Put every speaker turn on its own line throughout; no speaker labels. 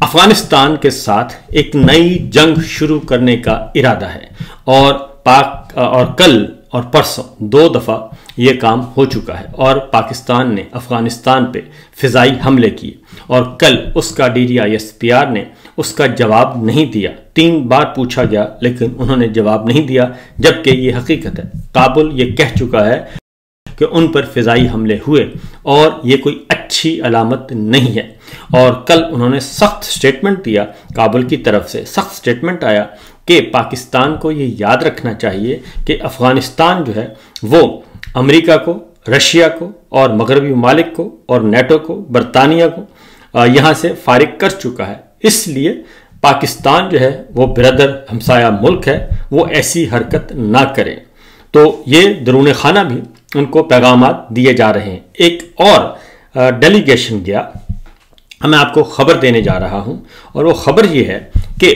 अफगानिस्तान के साथ एक नई जंग शुरू करने का इरादा है और कल और परसों 2 दफ़ा ये काम हो चुका है और पाकिस्तान ने अफगानिस्तान पे फ़िज़ाई हमले किए और कल उसका DDISPR ने उसका जवाब नहीं दिया। 3 बार पूछा गया लेकिन उन्होंने जवाब नहीं दिया, जबकि ये हकीकत है। काबुल ये कह चुका है कि उन पर फ़िज़ाई हमले हुए और ये कोई अच्छी अलामत नहीं है। और कल उन्होंने सख्त स्टेटमेंट दिया, काबुल की तरफ से सख्त स्टेटमेंट आया कि पाकिस्तान को ये याद रखना चाहिए कि अफ़गानिस्तान जो है वो अमेरिका को, रशिया को और मगरबी ममालिक को और नेटो को, बरतानिया को यहाँ से फारिग कर चुका है। इसलिए पाकिस्तान जो है वो बिरदर हमसाया मुल्क है, वो ऐसी हरकत ना करे। तो ये दरूने खाना भी उनको पैगामात दिए जा रहे हैं। एक और डेलीगेशन गया, मैं आपको खबर देने जा रहा हूं और वो खबर ये है कि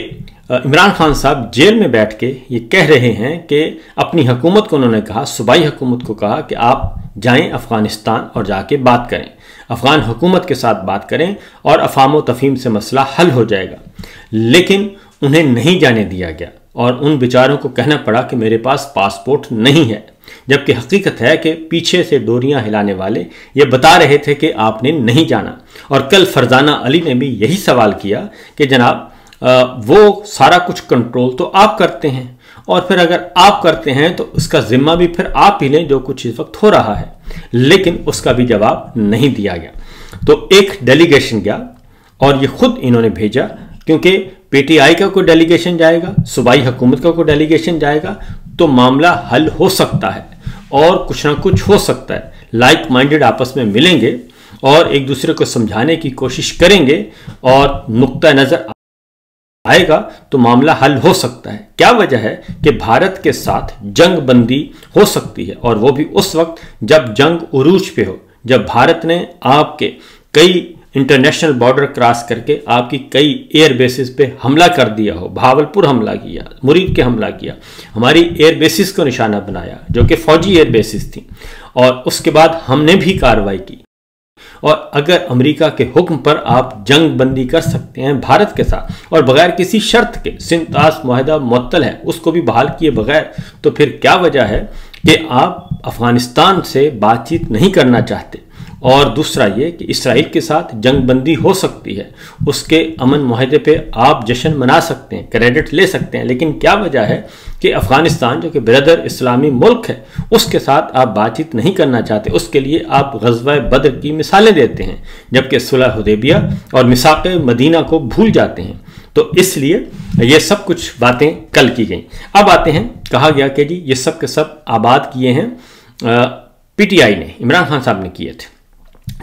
इमरान खान साहब जेल में बैठ के ये कह रहे हैं कि अपनी हुकूमत को उन्होंने कहा, सूबाई हुकूमत को कहा कि आप जाएं अफ़गानिस्तान और जाके बात करें, अफ़गान हुकूमत के साथ बात करें और अफ़ाम व तफ़हीम से मसला हल हो जाएगा। लेकिन उन्हें नहीं जाने दिया गया और उन बेचारों को कहना पड़ा कि मेरे पास पासपोर्ट नहीं है, जबकि हकीकत है कि पीछे से डोरियां हिलाने वाले ये बता रहे थे कि आपने नहीं जाना। और कल फरजाना अली ने भी यही सवाल किया कि जनाब वो सारा कुछ कंट्रोल तो आप करते हैं और फिर अगर आप करते हैं तो उसका जिम्मा भी फिर आप ही लें जो कुछ इस वक्त हो रहा है। लेकिन उसका भी जवाब नहीं दिया गया। तो एक डेलीगेशन गया और ये खुद इन्होंने भेजा, क्योंकि PTI का कोई डेलीगेशन जाएगा, सूबाई हुकूमत का कोई डेलीगेशन जाएगा तो मामला हल हो सकता है और कुछ ना कुछ हो सकता है। लाइक माइंडेड आपस में मिलेंगे और एक दूसरे को समझाने की कोशिश करेंगे और नुक्ता नज़र आएगा तो मामला हल हो सकता है। क्या वजह है कि भारत के साथ जंग बंदी हो सकती है और वो भी उस वक्त जब जंग उरूज पे हो, जब भारत ने आपके कई इंटरनेशनल बॉर्डर क्रॉस करके आपकी कई एयर बेसिस पे हमला कर दिया हो। भावलपुर हमला किया, मुरीद के हमला किया, हमारी एयर बेसिस को निशाना बनाया जो कि फौजी एयर बेसिस थी और उसके बाद हमने भी कार्रवाई की। और अगर अमेरिका के हुक्म पर आप जंग बंदी कर सकते हैं भारत के साथ और बगैर किसी शर्त के, सिंतास मुआहदा मुअत्तल है उसको भी बहाल किए बगैर, तो फिर क्या वजह है कि आप अफगानिस्तान से बातचीत नहीं करना चाहते। और दूसरा ये कि इसराइल के साथ जंग बंदी हो सकती है, उसके अमन मुआहदे पे आप जश्न मना सकते हैं, क्रेडिट ले सकते हैं, लेकिन क्या वजह है कि अफगानिस्तान जो कि बिरदर इस्लामी मुल्क है उसके साथ आप बातचीत नहीं करना चाहते। उसके लिए आप ग़ज़वा बद्र की मिसालें देते हैं जबकि सुलह हुदैबिया और मिसाक़ मदीना को भूल जाते हैं। तो इसलिए ये सब कुछ बातें कल की गई। अब आते हैं, कहा गया कि जी ये सब के सब आबाद किए हैं PTI ने, इमरान खान साहब ने किए थे,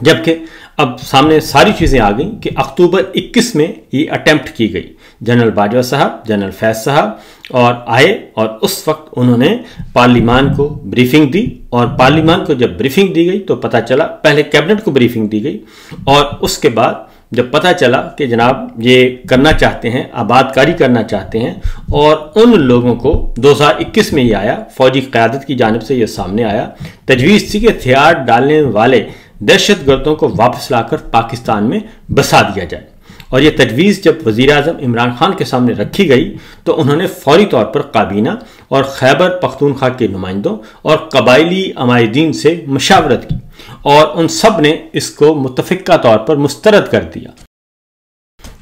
जबकि अब सामने सारी चीज़ें आ गई कि अक्टूबर 21 में ये अटेम्प्ट की गई। जनरल बाजवा साहब, जनरल फैज़ साहब और आए और उस वक्त उन्होंने पार्लिमान को ब्रीफिंग दी और पार्लिमान को जब ब्रीफिंग दी गई तो पता चला, पहले कैबिनेट को ब्रीफिंग दी गई और उसके बाद जब पता चला कि जनाब ये करना चाहते हैं, आबादकारी करना चाहते हैं, और उन लोगों को 2021 में ये आया, फौजी क़यादत की जानिब से ये सामने आया, तजवीज़ थी कि हथियार डालने वाले दहशतगर्दों को वापस लाकर पाकिस्तान में बसा दिया जाए। और ये तजवीज़ जब वज़ीर-ए-आज़म इमरान खान के सामने रखी गई तो उन्होंने फौरी तौर पर काबीना और खैबर पख्तूनख्वा के नुमाइंदों और कबायली अमायदीन से मशावरत की और उन सब ने इसको मुत्तफ़िक़ा तौर पर मुस्तरद कर दिया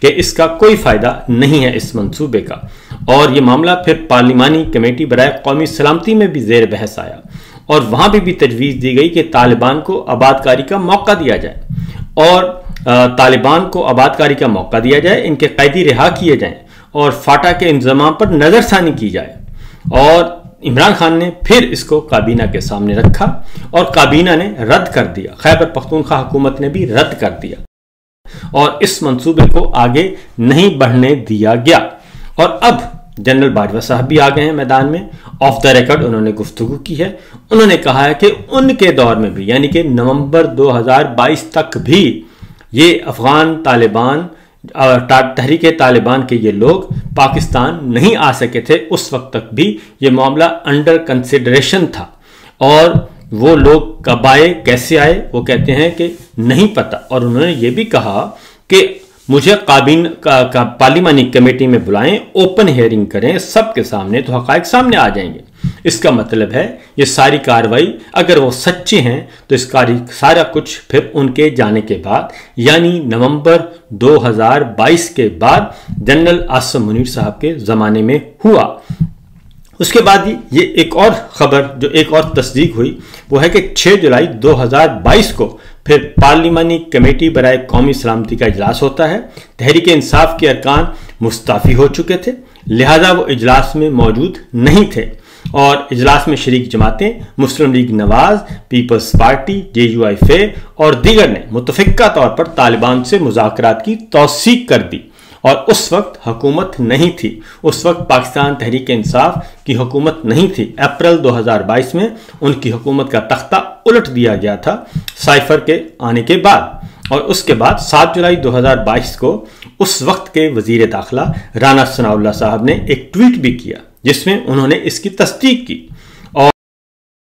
कि इसका कोई फ़ायदा नहीं है इस मंसूबे का। और ये मामला फिर पार्लिमानी कमेटी बराए कौमी सलामती में भी ज़ेर बहस आया और वहाँ भी तजवीज़ दी गई कि तालिबान को आबादकारी का मौका दिया जाए और तालिबान को आबादकारी का मौका दिया जाए, इनके कैदी रिहा किए जाएं और फाटा के इंतजाम पर नज़रसानी की जाए। और इमरान खान ने फिर इसको काबीना के सामने रखा और काबीना ने रद्द कर दिया, खैबर पख्तूनख्वा हुकूमत ने भी रद्द कर दिया और इस मंसूबे को आगे नहीं बढ़ने दिया गया। और अब जनरल बाजवा साहब भी आ गए हैं मैदान में, ऑफ द रिकॉर्ड उन्होंने गुफ्तगू की है। उन्होंने कहा है कि उनके दौर में भी, यानी कि नवंबर 2022 तक भी ये अफगान तालिबान तहरीक तालिबान के ये लोग पाकिस्तान नहीं आ सके थे। उस वक्त तक भी ये मामला अंडर कंसिडरेशन था और वो लोग कब आए, कैसे आए, वो कहते हैं कि नहीं पता। और उन्होंने ये भी कहा कि मुझे पार्लिमानी कमेटी में बुलाएं, ओपन हियरिंग करें सबके सामने, तो हकायक सामने आ जाएंगे। इसका मतलब है ये सारी कार्रवाई अगर वो सच्चे हैं तो इसका सारा कुछ फिर उनके जाने के बाद यानी नवंबर 2022 के बाद जनरल आसिम मुनीर साहब के ज़माने में हुआ। उसके बाद ये एक और खबर जो एक और तस्दीक हुई वो है कि 6 जुलाई 2022 को फिर पार्लिमानी कमेटी बराए कौमी सलामती का इजलास होता है। तहरीक इंसाफ के अरकान मुस्ताफ़ी हो चुके थे, लिहाजा वो इजलास में मौजूद नहीं थे और इजलास में शरीक जमातें मुस्लिम लीग नवाज, पीपल्स पार्टी, JUIF और दीगर ने मुतफ़िक़ा तौर पर तालिबान से मुज़ाकरात की तौसीक कर दी और उस वक्त हुकूमत नहीं थी। उस वक्त पाकिस्तान तहरीक इंसाफ की हुकूमत नहीं थी। अप्रैल 2022 में उनकी हुकूमत का तख्ता उलट दिया गया था साइफर के आने के बाद और उसके बाद 7 जुलाई 2022 को उस वक्त के वजीर दाखिला राना सनाउल्लाह साहब ने एक ट्वीट भी किया जिसमें उन्होंने इसकी तस्दीक की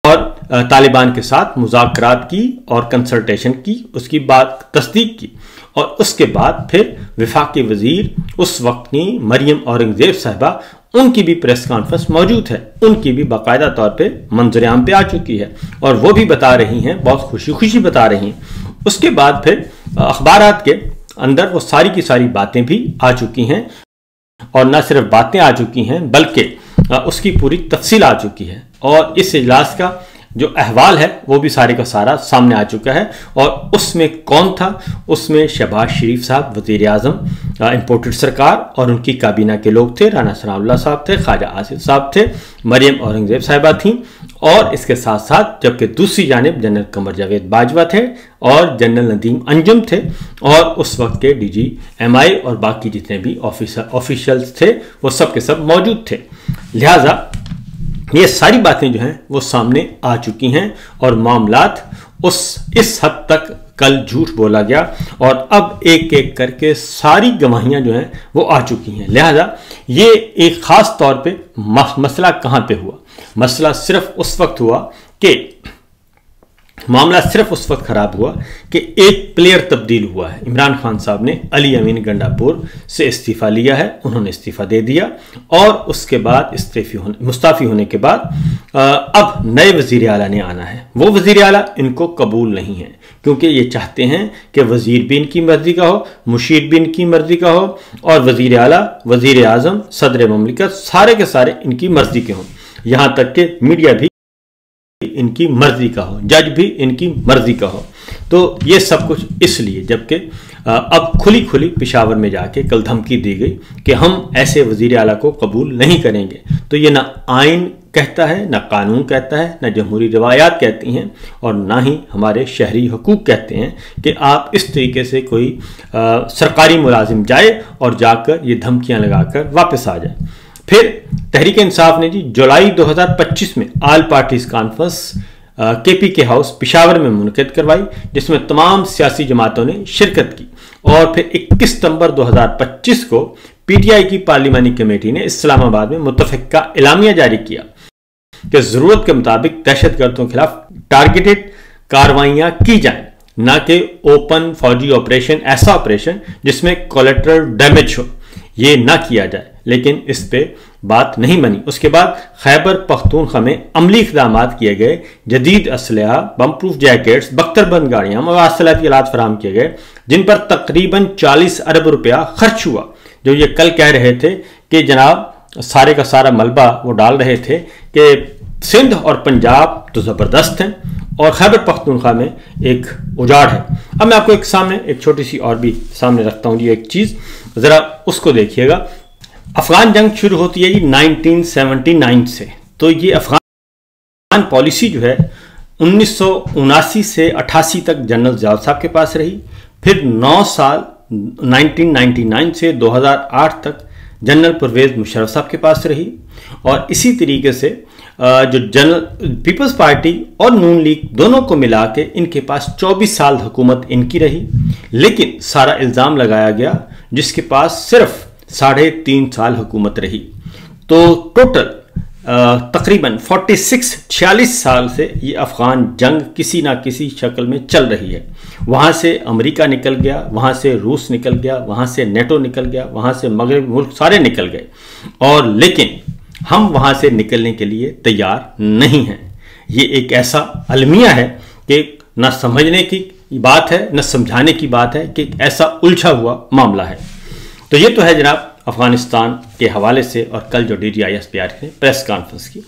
और तालिबान के साथ मुज़ाकरात की और कंसल्टेशन की, उसकी बात तस्दीक की और उसके बाद फिर वफाकी वजीर उस वक्त की मरियम औरंगजेब साहिबा, उनकी भी प्रेस कॉन्फ्रेंस मौजूद है, उनकी भी बाकायदा तौर पे मंजर-ए-आम पे आ चुकी है और वो भी बता रही हैं, बहुत खुशी खुशी बता रही हैं। उसके बाद फिर अखबारात के अंदर वो सारी की सारी बातें भी आ चुकी हैं और न सिर्फ बातें आ चुकी हैं बल्कि उसकी पूरी तफसील आ चुकी है और इस इजलास का जो अहवाल है वो भी सारे का सारा सामने आ चुका है और उसमें कौन था, उसमें शहबाज शरीफ साहब वज़ीर आज़म, इंपोर्टेड सरकार और उनकी काबीना के लोग थे, राना सनाउल्लाह साहब थे, ख्वाजा आसिफ साहब थे, मरियम औरंगजेब साहिबा थीं और इसके साथ साथ जबकि दूसरी जानिब जनरल कमर जावेद बाजवा थे और जनरल नदीम अंजुम थे और उस वक्त के DG-MI और बाकी जितने भी ऑफिशियल्स थे वो सब के सब मौजूद थे। लिहाजा ये सारी बातें जो हैं वो सामने आ चुकी हैं और मामलात इस हद तक कल झूठ बोला गया और अब एक एक करके सारी गवाहियां जो हैं वो आ चुकी हैं। लिहाजा ये एक खास तौर पे मसला कहां पे हुआ, मसला सिर्फ उस वक्त हुआ कि मामला सिर्फ उस वक्त खराब हुआ कि एक प्लेयर तब्दील हुआ है। इमरान खान साहब ने अली अमीन गंडापुर से इस्तीफ़ा लिया है, उन्होंने इस्तीफ़ा दे दिया और उसके बाद मुस्ताफ़ी होने के बाद अब नए वज़ीर आला ने आना है। वो वज़ीर आला इनको कबूल नहीं है क्योंकि ये चाहते हैं कि वज़ीर भी इनकी मर्ज़ी का हो, मुशीर भी इनकी मर्ज़ी का हो और वज़ीर आला, वज़ीर आज़म, सदर ममलिकत सारे के सारे इनकी मर्ज़ी के हों, यहाँ तक कि मीडिया भी इनकी मर्जी का हो, जज भी इनकी मर्जी का हो। तो ये सब कुछ इसलिए जबकि अब खुली खुली पेशावर में जाके कल धमकी दी गई कि हम ऐसे वजीर आला को कबूल नहीं करेंगे। तो ये ना आइन कहता है, ना कानून कहता है, ना जमहूरी रवायात कहती हैं और ना ही हमारे शहरी हुकूक कहते हैं कि आप इस तरीके से कोई सरकारी मुलाजिम जाए और जाकर ये धमकियां लगाकर वापस आ जाए। फिर तहरीक इंसाफ ने जी जुलाई 2025 में all parties conference KPK house Peshawar में मुनक़िद करवाई जिसमें तमाम सियासी जमातों ने शिरकत की और फिर 21 सितंबर 2025 को PTI की पार्लिमानी कमेटी ने इस्लामाबाद में मुतफ़िक़ा एलामिया जारी किया कि ज़रूरत के मुताबिक दहशतगर्दों के खिलाफ टारगेटेड कार्रवाइयाँ की जाएं, न कि ओपन फौजी ऑपरेशन, ऐसा ऑपरेशन जिसमें कोलेटरल डैमेज हो, ये ना किया जाए। लेकिन इस पे बात नहीं बनी। उसके बाद खैबर पख्तूनख्वा में अमली इक़दाम किए गए, जदीद असलहा, बम प्रूफ जैकेट्स, बख्तरबंद गाड़ियाँ, मवासलाती आलात फराम किए गए जिन पर तकरीबन 40 अरब रुपया खर्च हुआ। जो ये कल कह रहे थे कि जनाब सारे का सारा मलबा वो डाल रहे थे कि सिंध और पंजाब तो ज़बरदस्त हैं और खैबर पख्तूनख्वा में एक उजाड़ है। अब मैं आपको एक सामने एक छोटी सी और भी सामने रखता हूँ जी, एक चीज़ ज़रा उसको देखिएगा। अफगान जंग शुरू होती है जी 1979 से। तो ये अफगान पॉलिसी जो है 1979 से 88 तक जनरल ज़ियाउद साहब के पास रही, फिर 9 साल 1999 से 2008 तक जनरल परवेज़ मुशर्रफ साहब के पास रही और इसी तरीके से जो जनरल पीपल्स पार्टी और नून लीग दोनों को मिला के इनके पास 24 साल हुकूमत इनकी रही। लेकिन सारा इल्ज़ाम लगाया गया जिसके पास सिर्फ 3.5 साल हुकूमत रही। तो टोटल तकरीबन 46 साल से ये अफ़गान जंग किसी ना किसी शक्ल में चल रही है वहाँ से अमेरिका निकल गया, वहाँ से रूस निकल गया, वहाँ से नेटो निकल गया, वहाँ से मगरबी मुल्क सारे निकल गए, और लेकिन हम वहाँ से निकलने के लिए तैयार नहीं हैं। ये एक ऐसा अलमिया है कि न समझने की बात है न समझाने की बात है, कि ऐसा उलझा हुआ मामला है। तो ये तो है जनाब अफगानिस्तान के हवाले से, और कल जो DGIS ने प्रेस कॉन्फ्रेंस की।